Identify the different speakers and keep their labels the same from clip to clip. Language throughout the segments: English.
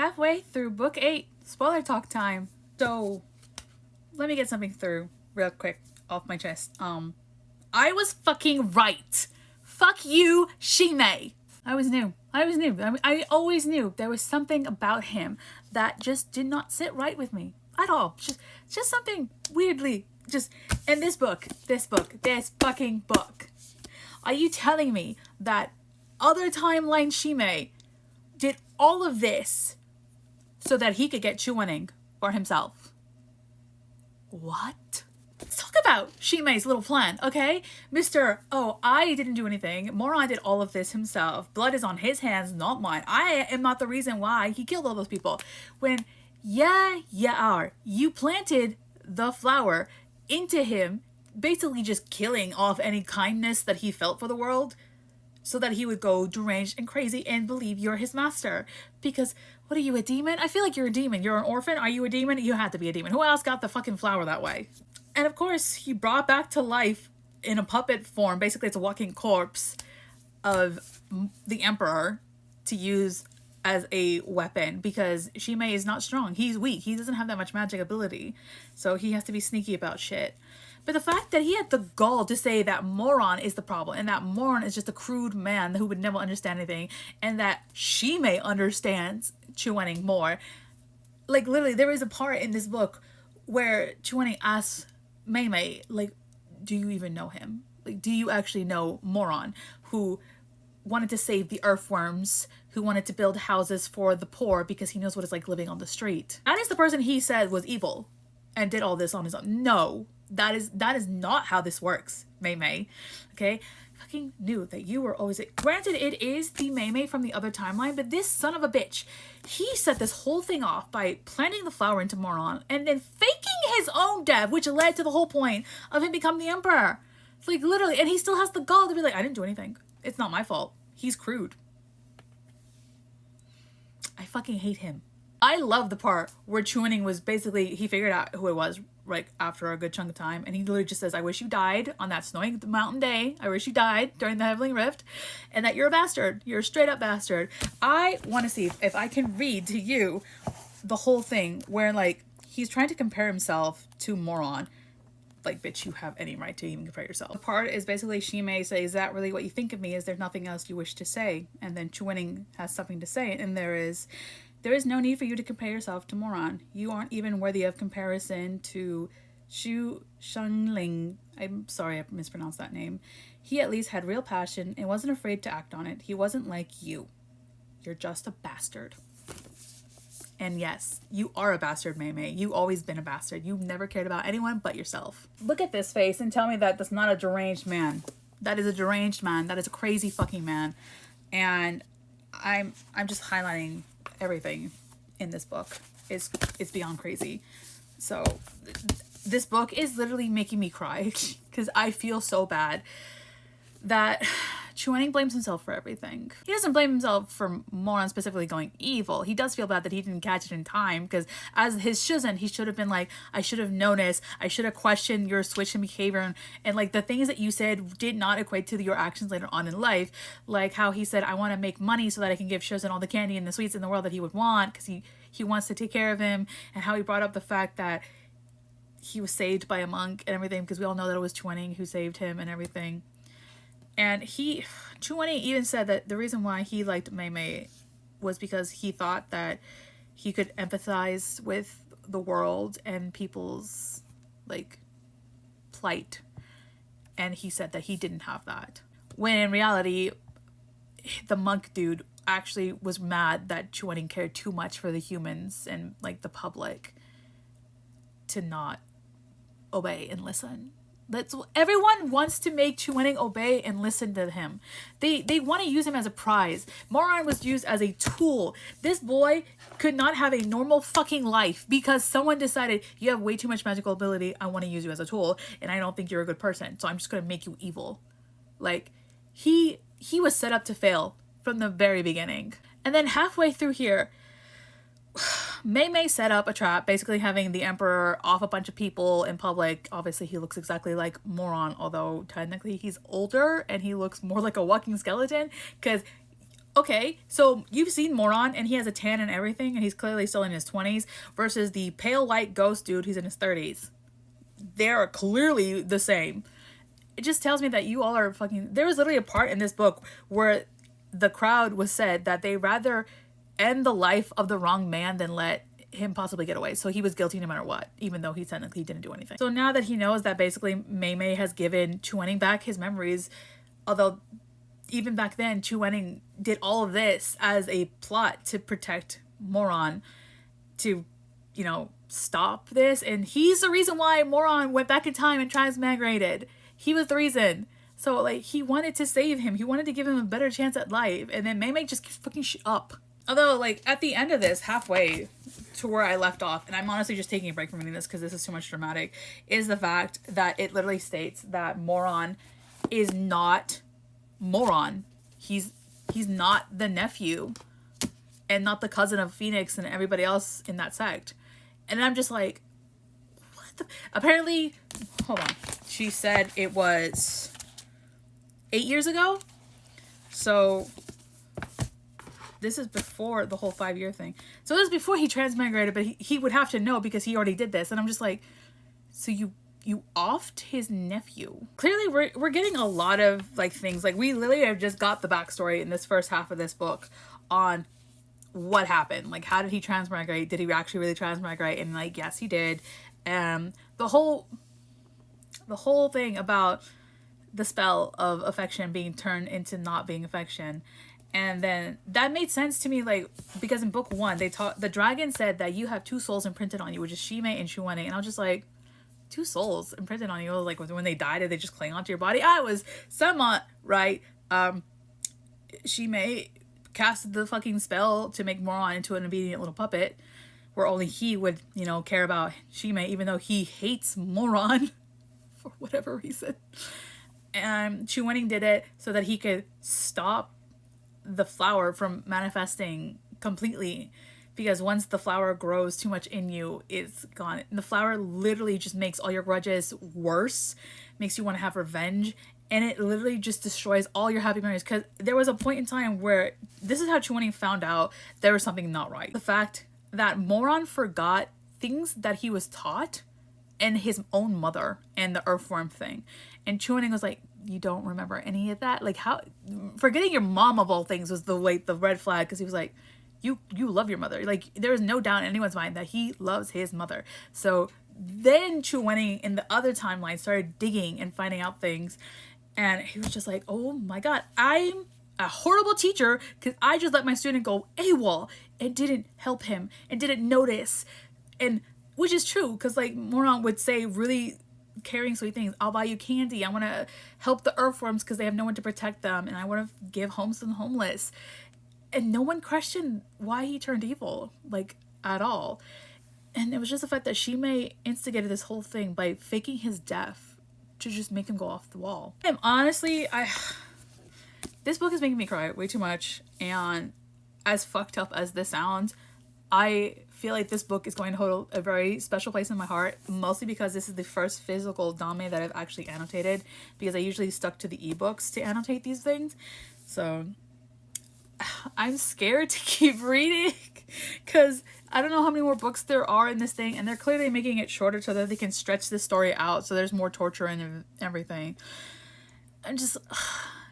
Speaker 1: halfway through book 8. Spoiler talk time. So, let me get something through real quick off my chest. I was fucking right. Fuck you, Shime. I always knew. I always knew there was something about him that just did not sit right with me at all. Just something weirdly. Just in this fucking book. Are you telling me that other timeline Shime did all of this so that he could get Chuaning for himself? What? Let's talk about Shime's little plan, okay? Mr. Oh, I didn't do anything. Moron did all of this himself. Blood is on his hands, not mine. I am not the reason why he killed all those people. When, yeah, you are. You planted the flower into him, basically just killing off any kindness that he felt for the world so that he would go deranged and crazy and believe you're his master. Because, what are you, a demon? I feel like you're a demon. You're an orphan? Are you a demon? You had to be a demon. Who else got the fucking flower that way? And of course, he brought back to life in a puppet form, basically it's a walking corpse of the Emperor to use as a weapon because Shime is not strong. He's weak. He doesn't have that much magic ability. So he has to be sneaky about shit. But the fact that he had the gall to say that Moron is the problem and that Moron is just a crude man who would never understand anything and that Shime understands Chuaning more. Like literally, there is a part in this book where Chuaning asks Mei, like, do you even know him? Like, do you actually know Moron, who wanted to save the earthworms, who wanted to build houses for the poor because he knows what it's like living on the street? That is the person he said was evil and did all this on his own. No, that is not how this works, Mei. Okay? Fucking knew that you were always it. Granted, it is the Mei from the other timeline, but this son of a bitch, he set this whole thing off by planting the flower into Moron and then faking his own death, which led to the whole point of him becoming the Emperor. It's like literally, and he still has the gall to be like, I didn't do anything. It's not my fault. He's crude. I fucking hate him. I love the part where Chuaning was basically, he figured out who it was, like, after a good chunk of time, and he literally just says, I wish you died on that snowy mountain day. I wish you died during the Heavenly Rift, and that you're a bastard. You're a straight up bastard. I want to see if I can read to you the whole thing where, like, he's trying to compare himself to Moron. Like, bitch, you have any right to even compare yourself. The part is basically Shime says, is that really what you think of me? Is there nothing else you wish to say? And then Chuaning has something to say, and there is no need for you to compare yourself to Moron. You aren't even worthy of comparison to Shu Shangling. I'm sorry I mispronounced that name. He at least had real passion and wasn't afraid to act on it. He wasn't like you. You're just a bastard. And yes, you are a bastard, Mei. You've always been a bastard. You've never cared about anyone but yourself. Look at this face and tell me that that's not a deranged man. That is a deranged man. That is a crazy fucking man. And I'm just highlighting everything in this book. It's beyond crazy. So this book is literally making me cry because I feel so bad that Chuaning blames himself for everything. He doesn't blame himself for Moron specifically going evil. He does feel bad that he didn't catch it in time because as his Shizun, he should have been like, I should have noticed, I should have questioned your switch in behavior and like the things that you said did not equate to your actions later on in life. Like how he said, I want to make money so that I can give Shizun all the candy and the sweets in the world that he would want because he wants to take care of him, and how he brought up the fact that he was saved by a monk and everything because we all know that it was Chuaning who saved him and everything. And Chuaning even said that the reason why he liked Mei was because he thought that he could empathize with the world and people's, like, plight. And he said that he didn't have that. When in reality, the monk dude actually was mad that Chuaning cared too much for the humans and, like, the public to not obey and listen. Everyone wants to make Chuaning obey and listen to him. They want to use him as a prize. Moron was used as a tool. This boy could not have a normal fucking life because someone decided you have way too much magical ability. I want to use you as a tool and I don't think you're a good person. So I'm just going to make you evil. Like he was set up to fail from the very beginning. And then halfway through here, Mei set up a trap, basically having the Emperor off a bunch of people in public. Obviously, he looks exactly like Moron, although technically he's older and he looks more like a walking skeleton. Because, Okay, so you've seen Moron, and he has a tan and everything, and he's clearly still in his 20s, versus the pale white ghost dude who's in his 30s. They're clearly the same. It just tells me that you all are fucking... There was literally a part in this book where the crowd was said that they rather end the life of the wrong man than let him possibly get away. So he was guilty no matter what, even though he technically didn't do anything. So now that he knows that basically Mei Mei has given Chu Wenning back his memories, although even back then Chu Wenning did all of this as a plot to protect Moron, to, you know, stop this, and he's the reason why Moron went back in time and transmigrated. He was the reason. So, like, he wanted to save him. He wanted to give him a better chance at life. And then Mei Mei just keeps fucking shit up. Although, like, at the end of this, halfway to where I left off, and I'm honestly just taking a break from reading this because this is too much dramatic, is the fact that it literally states that Moron is not Moron. He's not the nephew and not the cousin of Phoenix and everybody else in that sect. And I'm just like, what the... Apparently, hold on. She said it was 8 years ago. So this is before the whole 5-year thing. So this is before he transmigrated, but he would have to know because he already did this. And I'm just like, so you offed his nephew. Clearly we're getting a lot of like things. Like we literally have just got the backstory in this first half of this book on what happened. Like, how did he transmigrate? Did he actually really transmigrate? And like, yes, he did. The whole thing about the spell of affection being turned into not being affection. And then that made sense to me, like, because in book 1, the dragon said that you have 2 souls imprinted on you, which is Shime and Chu Wenning. And I was just like, 2 souls imprinted on you? Like, when they died, did they just cling onto your body? I was somewhat right. Shime casted the fucking spell to make Moron into an obedient little puppet, where only he would, you know, care about Shime, even though he hates Moron for whatever reason. And Chu Wenning did it so that he could stop the flower from manifesting completely, because once the flower grows too much in you, it's gone. And the flower literally just makes all your grudges worse, makes you want to have revenge, and it literally just destroys all your happy memories. Because there was a point in time where this is how Chu Wenning found out there was something not right. The fact that Moron forgot things that he was taught and his own mother and the earthworm thing. And Chu Wenning was like, you don't remember any of that? Like, how... Forgetting your mom of all things was the red flag, because he was like, you love your mother. Like, there is no doubt in anyone's mind that he loves his mother. So then Chu Wenning in the other timeline started digging and finding out things, and he was just like, oh my god, I'm a horrible teacher because I just let my student go AWOL and didn't help him and didn't notice. And which is true, because like Moron would say really caring sweet things. I'll buy you candy. I want to help the earthworms because they have no one to protect them, and I want to give homes to the homeless. And no one questioned why he turned evil, like, at all. And it was just the fact that Shime instigated this whole thing by faking his death to just make him go off the wall. And honestly, this book is making me cry way too much. And as fucked up as this sounds, I feel like this book is going to hold a very special place in my heart, mostly because this is the first physical dame that I've actually annotated, because I usually stuck to the ebooks to annotate these things. So I'm scared to keep reading because I don't know how many more books there are in this thing, and they're clearly making it shorter so that they can stretch this story out so there's more torture and everything. I'm just...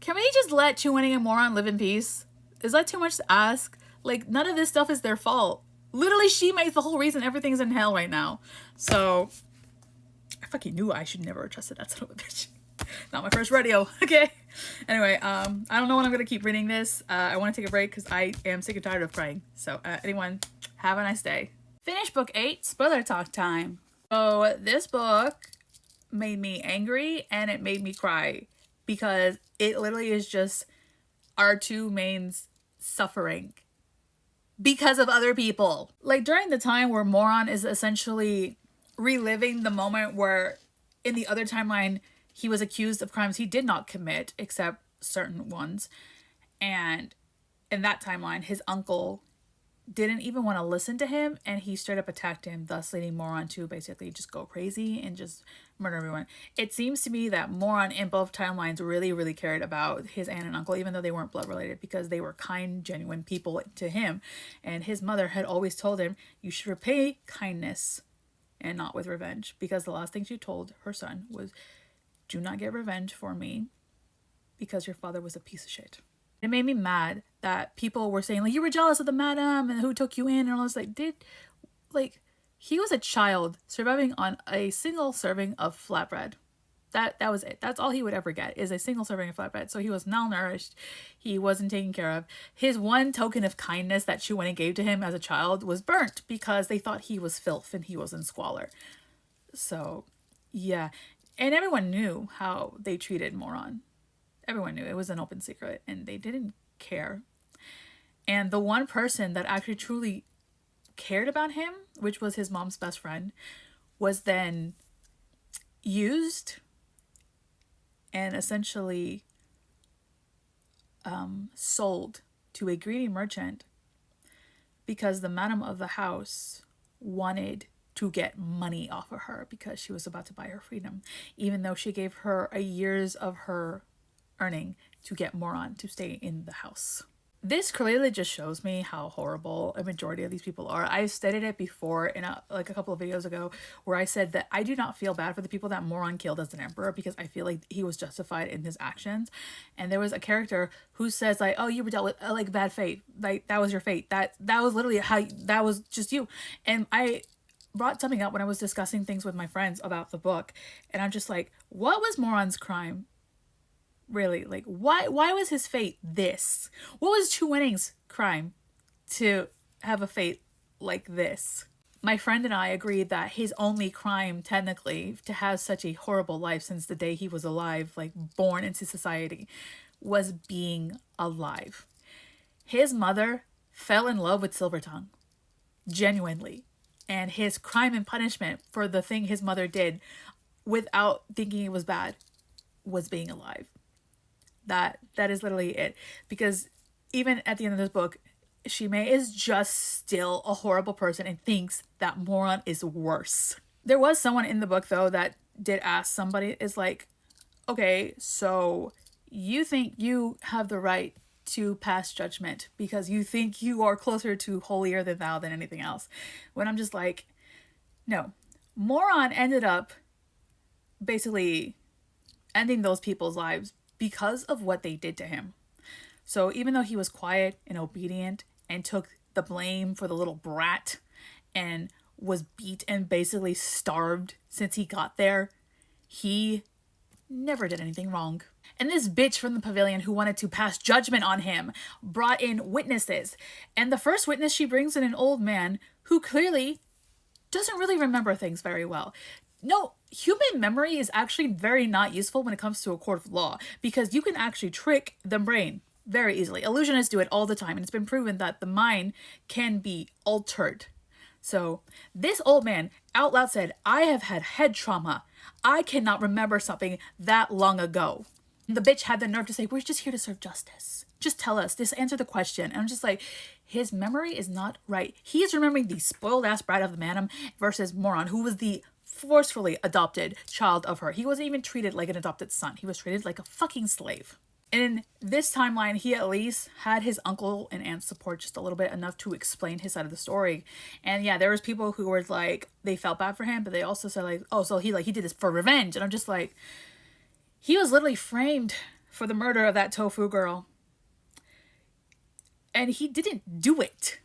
Speaker 1: Can we just let Chu Wenning and Moron live in peace? Is that too much to ask? Like, none of this stuff is their fault. Literally, she makes the whole reason everything's in hell right now. So, I fucking knew I should never have trusted that son of a bitch. Not my first rodeo, okay? Anyway, I don't know when I'm going to keep reading this. I want to take a break because I am sick and tired of crying. So, anyone, have a nice day. Finish book 8, spoiler talk time. So, this book made me angry and it made me cry because it literally is just our two mains suffering because of other people. Like, during the time where Moron is essentially reliving the moment where in the other timeline he was accused of crimes he did not commit, except certain ones. And in that timeline, his uncle didn't even want to listen to him, and he straight up attacked him, thus leading Moron to basically just go crazy and just murder everyone. It seems to me that Moron in both timelines really, really cared about his aunt and uncle, even though they weren't blood related, because they were kind, genuine people to him. And his mother had always told him, you should repay kindness and not with revenge, because the last thing she told her son was, do not get revenge for me because your father was a piece of shit. It made me mad that people were saying, like, you were jealous of the madam and who took you in, and I was like, he was a child surviving on a single serving of flatbread. That was it. That's all he would ever get, is a single serving of flatbread. So he was malnourished. He wasn't taken care of. His one token of kindness that Chu Wen gave to him as a child was burnt because they thought he was filth and he was in squalor. So, yeah. And everyone knew how they treated Moron. Everyone knew. It was an open secret, and they didn't care. And the one person that actually truly cared about him, which was his mom's best friend, was then used and essentially sold to a greedy merchant because the madam of the house wanted to get money off of her because she was about to buy her freedom, even though she gave her a years of her earning to get Moron to stay in the house. This clearly just shows me how horrible a majority of these people are. I've stated it before in a couple of videos ago, where I said that I do not feel bad for the people that Moron killed as an emperor, because I feel like he was justified in his actions. And there was a character who says, like, oh, you were dealt with like bad fate, like that was your fate, that was literally how, that was just you. And I brought something up when I was discussing things with my friends about the book, and I'm just like, what was Moron's crime? Really, like, why was his fate this? What was Chu Wening's crime to have a fate like this? My friend and I agreed that his only crime, technically, to have such a horrible life since the day he was alive, like born into society, was being alive. His mother fell in love with Silvertongue, genuinely. And his crime and punishment for the thing his mother did without thinking it was bad was being alive. That is literally it. Because even at the end of this book, Shime is just still a horrible person and thinks that Moron is worse. There was someone in the book, though, that did ask somebody, is like, okay, so you think you have the right to pass judgment because you think you are closer to holier than thou than anything else. When I'm just like, no. Moron ended up basically ending those people's lives because of what they did to him. So even though he was quiet and obedient and took the blame for the little brat and was beat and basically starved since he got there, he never did anything wrong. And this bitch from the pavilion who wanted to pass judgment on him brought in witnesses. And the first witness she brings in an old man who clearly doesn't really remember things very well. No, human memory is actually very not useful when it comes to a court of law, because you can actually trick the brain very easily. Illusionists do it all the time, and it's been proven that the mind can be altered. So this old man out loud said, I have had head trauma. I cannot remember something that long ago. And the bitch had the nerve to say, we're just here to serve justice. Just tell us, just answer the question. And I'm just like, his memory is not right. He is remembering the spoiled ass brat of the madam versus Moron, who was the forcefully adopted child of her. He wasn't even treated like an adopted son. He was treated like a fucking slave. In this timeline, he at least had his uncle and aunt's support just a little bit, enough to explain his side of the story. And yeah, there was people who were like, they felt bad for him, but they also said like, oh, so he did this for revenge. And I'm just like, he was literally framed for the murder of that tofu girl. And he didn't do it.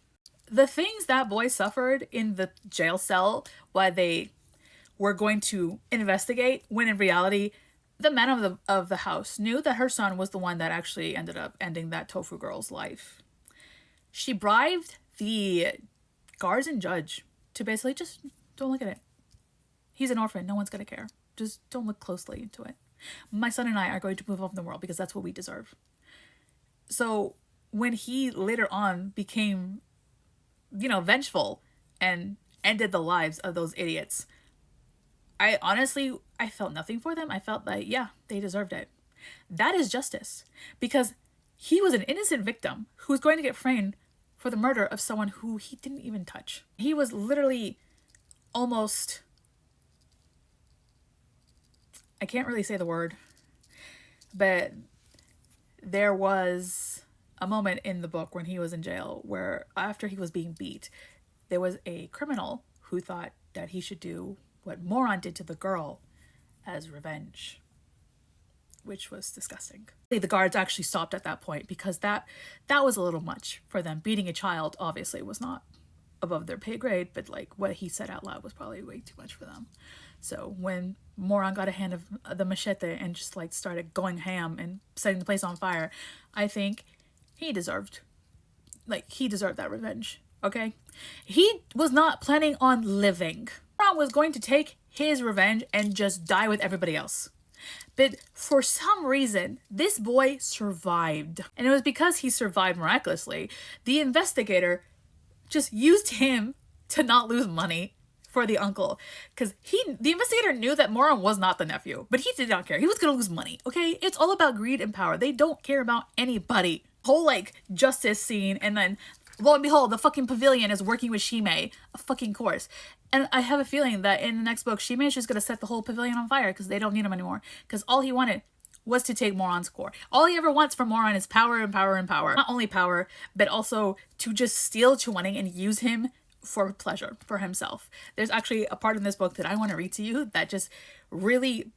Speaker 1: The things that boy suffered in the jail cell while they were going to investigate, when in reality, the man of the house knew that her son was the one that actually ended up ending that tofu girl's life. She bribed the guards and judge to basically just don't look at it. He's an orphan. No one's going to care. Just don't look closely into it. My son and I are going to move on in the world because that's what we deserve. So when he later on became, vengeful and ended the lives of those idiots, I felt nothing for them. I felt like, yeah, they deserved it. That is justice. Because he was an innocent victim who was going to get framed for the murder of someone who he didn't even touch. He was literally almost, I can't really say the word, but there was a moment in the book when he was in jail where after he was being beat, there was a criminal who thought that he should do what Moron did to the girl as revenge, which was disgusting. The guards actually stopped at that point because that was a little much for them. Beating a child obviously was not above their pay grade, but like what he said out loud was probably way too much for them. So when Moron got a hand of the machete and just like started going ham and setting the place on fire, I think he deserved that revenge. Okay, he was not planning on living. Moron was going to take his revenge and just die with everybody else. But for some reason, this boy survived. And it was because he survived miraculously. The investigator just used him to not lose money for the uncle. Because the investigator knew that Moron was not the nephew. But he did not care. He was going to lose money, okay? It's all about greed and power. They don't care about anybody. Whole, like, justice scene. And then, lo and behold, the fucking pavilion is working with Shimei. A fucking course. And I have a feeling that in the next book, Shimei is just going to set the whole pavilion on fire because they don't need him anymore. Because all he wanted was to take Moron's core. All he ever wants from Moron is power and power and power. Not only power, but also to just steal Chuaning and use him for pleasure, for himself. There's actually a part in this book that I want to read to you that just really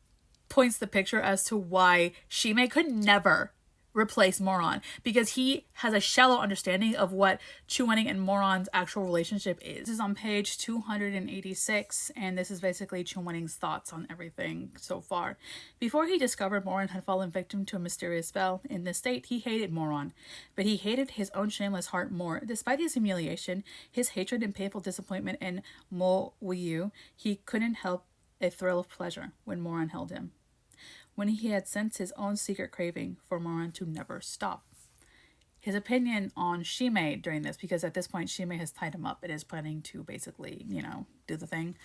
Speaker 1: points the picture as to why Shimei could never replace Moron, because he has a shallow understanding of what Chuaning and Moron's actual relationship is. This is on page 286, and this is basically Chuaning's thoughts on everything so far. Before he discovered Moron had fallen victim to a mysterious spell in this state, he hated Moron, but he hated his own shameless heart more. Despite his humiliation, his hatred and painful disappointment in Mo Wuyu, he couldn't help a thrill of pleasure when Moron held him, when he had sensed his own secret craving for Moron to never stop. His opinion on Shimei during this, because at this point Shimei has tied him up and is planning to basically, do the thing.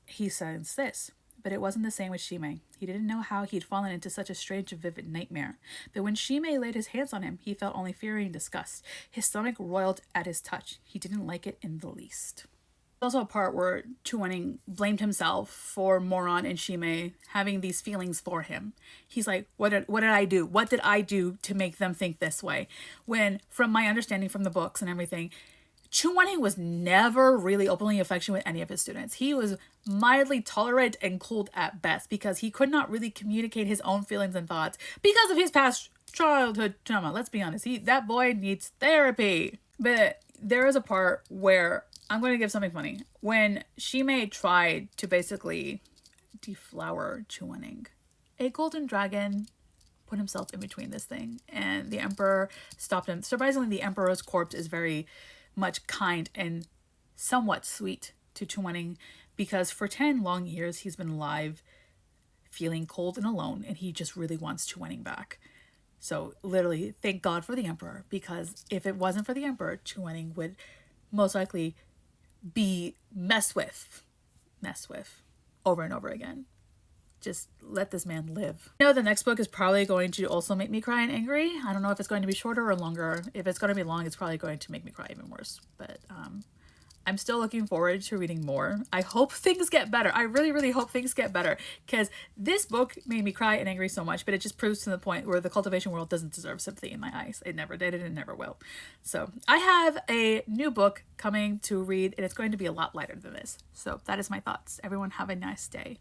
Speaker 1: He says this, but it wasn't the same with Shimei. He didn't know how he'd fallen into such a strange and vivid nightmare. But when Shimei laid his hands on him, he felt only fury and disgust. His stomach roiled at his touch. He didn't like it in the least. There's also a part where Chuaning blamed himself for Moron and Shimei having these feelings for him. He's like, what did I do? What did I do to make them think this way? When, from my understanding from the books and everything, Chuaning was never really openly affectionate with any of his students. He was mildly tolerant and cold at best because he could not really communicate his own feelings and thoughts because of his past childhood trauma. Let's be honest, that boy needs therapy. But there is a part where I'm going to give something funny. When Shimei tried to basically deflower Chuaning, a golden dragon put himself in between this thing, and the emperor stopped him. Surprisingly, the emperor's corpse is very much kind and somewhat sweet to Chuaning, because for 10 long years he's been alive, feeling cold and alone, and he just really wants Chuaning back. So literally, thank God for the emperor, because if it wasn't for the emperor, Chuaning would most likely be messed with over and over again. Just let this man live. The next book is probably going to also make me cry and angry. I don't know if it's going to be shorter or longer. If it's going to be long, it's probably going to make me cry even worse. But I'm still looking forward to reading more. I hope things get better. I really, really hope things get better, because this book made me cry and angry so much, but it just proves to the point where the cultivation world doesn't deserve sympathy in my eyes. It never did, and it never will. So I have a new book coming to read, and it's going to be a lot lighter than this. So that is my thoughts. Everyone have a nice day.